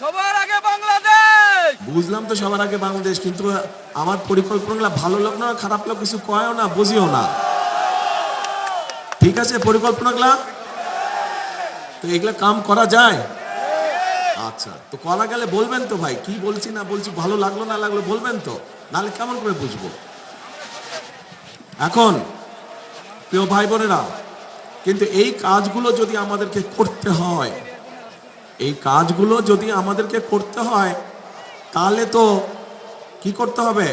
সবার আগে বাংলাদেশ। বুঝলাম তো সবার আগে বাংলাদেশ, কিন্তু আমার পরিকল্পনাগুলো ভালো লোক না খারাপ লোক কিছু কয়ও না, বুঝিও না। ঠিক আছে পরিকল্পনাগুলা, তো এগুলা কাম করা যায়। আচ্ছা, তো করা গেলে বলবেন তো ভাই, কি বলছি না বলছি, ভালো লাগলো না লাগলো বলবেন তো, নাহলে কেমন করে বুঝবো। এখন প্রিয় ভাই বোনেরা, কিন্তু এই কাজগুলো যদি আমাদেরকে করতে হয়, এই কাজগুলো যদি আমাদেরকে করতে হয়, তাহলে তো কি করতে হবে?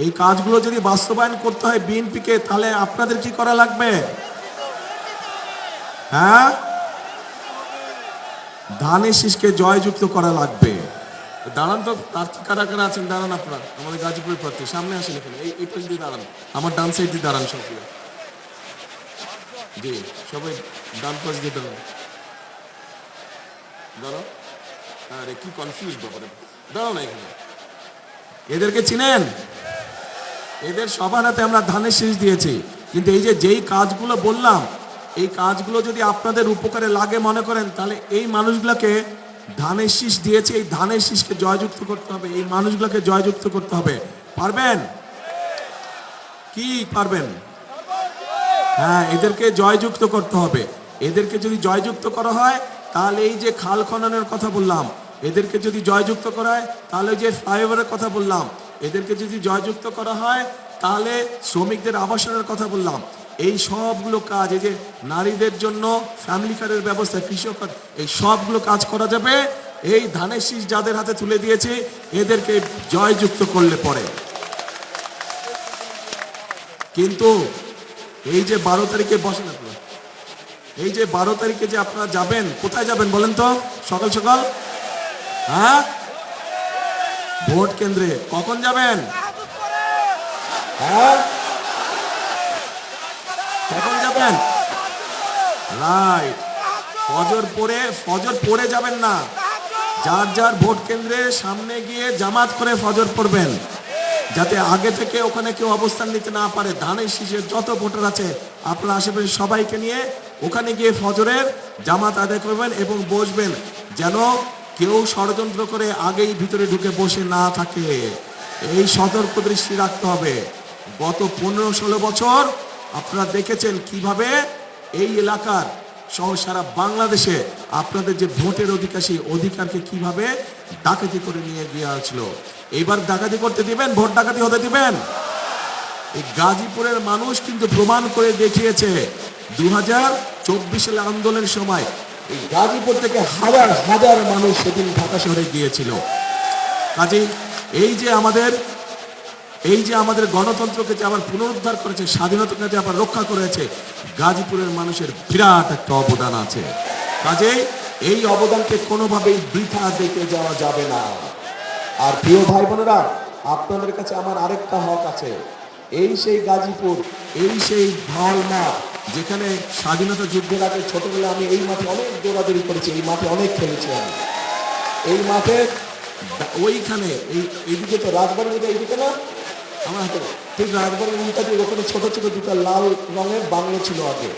এই কাজগুলো যদি বাস্তবায়ন করতে হয় বিএনপিকে, তাহলে আপনাদের কি করা লাগবে? হ্যাঁ, ধানের শীষকে জয়যুক্ত করা লাগবে। দাঁড়ান তো, প্রার্থী কারা কারা আছেন দাঁড়ান, আপনারা আমাদের গাজীপুরের প্রার্থী সামনে আসেন, এখানে এই পাশ দিয়ে দাঁড়ান, আমার ডান সাইড দিয়ে দাঁড়ান সবগুলো। জি, সবাই ডান পাশ দিয়ে দাঁড়ান। দাঁড়াও, আরে কি কনফিউজ ব্যাপারে, দাঁড়াও না এখানে। এদেরকে চিনেন? এদের সবার হাতে আমরা ধানের শীষ দিয়েছি, কিন্তু এই যে যেই কাজগুলো বললাম, এই কাজগুলো যদি আপনাদের উপকারে লাগে মনে করেন, তাহলে এই মানুষগুলোকে ধানের শীষ দিয়েছে, এই ধানের শীষকে জয়যুক্ত করতে হবে, এই মানুষগুলোকে জয়যুক্ত করতে হবে। পারবেন কি? পারবেন? হ্যাঁ, এদেরকে জয়যুক্ত করতে হবে। এদেরকে যদি জয়যুক্ত করা হয়, তাহলে এই যে খাল খননের কথা বললাম, এদেরকে যদি জয়যুক্ত করা হয়, তাহলে যে ফ্লাইওভারের কথা বললাম, এদেরকে যদি জয়যুক্ত করা হয়, তাহলে শ্রমিকদের আবাসনের কথা বললাম, এই সবগুলো কাজ, এই যে নারীদের জন্য ফ্যামিলি কার্ডের ব্যবস্থা, কৃষক কার্ড, এই সবগুলো কাজ করা যাবে এই ধানের শীষ যাদের হাতে তুলে দিয়েছে এদেরকে জয়যুক্ত করলে পরে। কিন্তু এই যে 12 তারিখে বসেন আপনারা, এই যে 12 তারিখে যে আপনারা যাবেন, কোথায় যাবেন বলেন তো? সকাল সকাল, হ্যাঁ, ভোট কেন্দ্রে। কখন যাবেন? হ্যাঁ, কখন যাবেন? রাইট, ফজর পড়ে যাবেন না, যার যার ভোট কেন্দ্রের সামনে গিয়ে জামাত করে ফজর পড়বেন, যাতে আগে থেকে ওখানে কেউ অবস্থান নিতে না পারে। ধানের শীষের যত ভোটার আছে আপনার আশেপাশে সবাইকে নিয়ে ওখানে গিয়ে ফজরের জামাত আদায় করবেন এবং বসবেন, যেন কেউ ষড়যন্ত্র করে আগেই ভিতরে ঢুকে বসে না থাকে। এই সতর্ক দৃষ্টি রাখতে হবে। গত 15-16 বছর আপনারা দেখেছেন কিভাবে এই এলাকার সহ সারা বাংলাদেশে আপনাদের যে ভোটের অধিকার, সেই অধিকারকে কিভাবে ডাকাতি করে নিয়ে গিয়ে আসছিল। এইবার ডাকাতি করতে দিবেন? ভোট ডাকাতি হতে দিবেন? এই গাজীপুরের মানুষ কিন্তু প্রমাণ করে দেখিয়েছে 2024 সালে আন্দোলনের সময় এই গাজীপুর থেকে হাজার হাজার মানুষ সেদিন ঢাকা শহরে গিয়েছিল। কাজেই এই যে আমাদের গণতন্ত্রকে যে আবার পুনরুদ্ধার করেছে, স্বাধীনতাকে যে আবার রক্ষা করেছে, গাজীপুরের মানুষের বিরাট একটা অবদান আছে। কাজেই এই অবদানকে কোনোভাবেই বৃথা দিতে যাওয়া যাবে না। আর প্রিয় ভাই বোনেরা, আপনাদের কাছে আমার আরেকটা হক আছে। এই সেই গাজীপুর, এই সেই ঢাল মাঠ, যেখানে স্বাধীনতা যুদ্ধের আগে ছোটবেলা আমি এই মাঠে অনেক দৌড়াদৌড়ি করেছি, এই মাঠে অনেক খেলেছি আমি। এই মাঠে ওইখানে এইদিকে তো রাজবাড়ির দিকে, এইদিকে না আমার হাতে, ঠিক রাজবাড়ির উল্টা দিয়ে ওখানে ছোট ছোট দুটা লাল রঙের বাংলো ছিল আগে।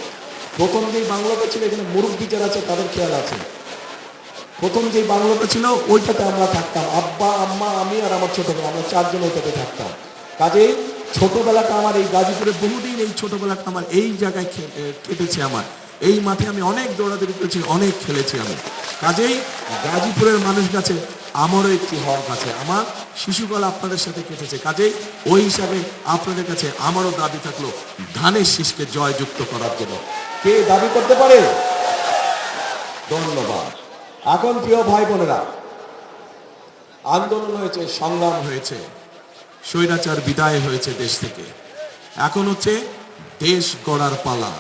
প্রথম যেই বাংলোটা ছিল, এখানে মুরব্বি যারা আছে তাদের খেয়াল আছে, প্রথম যে বাংলোটা ছিল ওইটাতে আমরা থাকতাম, আব্বা আম্মা আমি আর আমার ছোট ভাই, আমরা 4 জন ওইটাতে থাকতাম। কাজেই ছোটবেলাটা আমার এই গাজীপুরে বহুদিন, এই ছোটবেলাটা আমার এই জায়গায় কেটেছে। আমার এই মাঠে আমি অনেক দৌড়াদৌড়ি করেছি, অনেক খেলেছি আমি। কাজেই গাজীপুরের মানুষ কাছে আমারও একটি হক আছে, আমার শিশুকাল আপনাদের সাথে কেটেছে। কাজেই ওই হিসাবে আপনাদের কাছে আমারও দাবি থাকলো ধানের শীষকে জয়যুক্ত করার জন্য। কে দাবি করতে পারে? ধন্যবাদ। এখন প্রিয় ভাই বোনেরা, আন্দোলন হয়েছে, সংগ্রাম হয়েছে, স্বৈরাচার বিদায় হয়েছে দেশ থেকে। এখন হচ্ছে দেশ গড়ার পালা,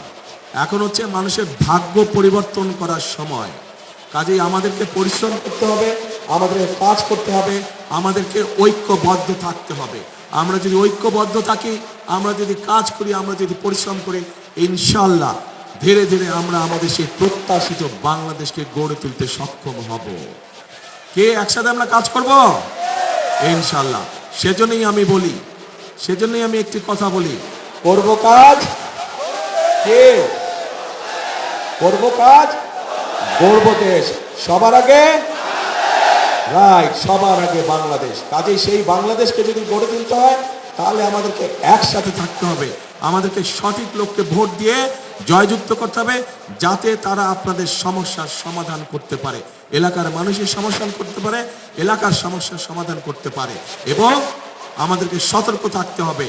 এখন হচ্ছে মানুষের ভাগ্য পরিবর্তন করার সময়। কাজেই আমাদেরকে পরিশ্রম করতে হবে, আমাদেরকে কাজ করতে হবে, আমাদেরকে ঐক্যবদ্ধ থাকতে হবে। আমরা যদি ঐক্যবদ্ধ থাকি, আমরা যদি কাজ করি, আমরা যদি পরিশ্রম করি, ইনশাল্লাহ ধীরে ধীরে আমরা আমাদের সেই প্রত্যাশিত বাংলাদেশকে গড়ে তুলতে সক্ষম হব। কে একসাথে আমরা কাজ করব? ইনশাল্লাহ। সেজন্যই আমি বলি, সেজন্যই আমি একটি কথা বলি, করব কাজ, কে করব কাজ, গড়ব দেশ। সবার আগে রাইট, সবার আগে বাংলাদেশ। কাজেই সেই বাংলাদেশকে যদি গড়ে তুলতে হয় তাহলে আমাদেরকে একসাথে থাকতে হবে, আমাদেরকে সঠিক লোককে ভোট দিয়ে জয়যুক্ত করতে হবে, যাতে তারা আপনাদের সমস্যার সমাধান করতে পারে, এলাকার মানুষের সমস্যা করতে পারে, এলাকার সমস্যার সমাধান করতে পারে। এবং আমাদেরকে সতর্ক থাকতে হবে,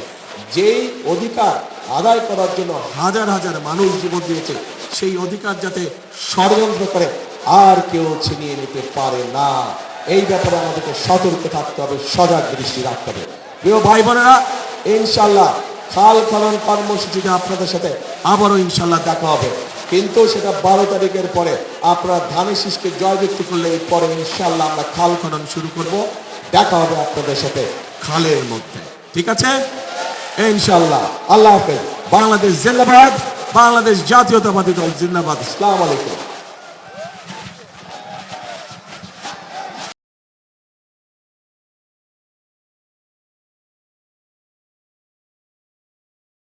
যেই অধিকার আদায় করার জন্য হাজার হাজার মানুষ জীবন দিয়েছে, সেই অধিকার যাতে ষড়যন্ত্র করে আর কেউ ছিনিয়ে নিতে পারে না। এই ব্যাপারে আমাদেরকে সতর্ক থাকতে হবে, সজাগ দৃষ্টি রাখতে হবে। প্রিয় ভাই বোনেরা, ইনশাল্লাহ খাল খনন কর্মসূচিতে আপনাদের সাথে আবারও ইনশাল্লাহ দেখা হবে, কিন্তু সেটা 12 তারিখের পরে। আপনারা ধানের শীষকে জয়যুক্ত করলে পরে ইনশাল্লাহ আমরা খাল খনন শুরু করব। দেখা হবে আপনাদের সাথে খালের মধ্যে, ঠিক আছে ইনশাল্লাহ। আল্লাহ হাফেজ। বাংলাদেশ জিন্দাবাদ, বাংলাদেশ জাতীয়তাবাদী দল জিন্দাবাদ। আসসালামু আলাইকুম।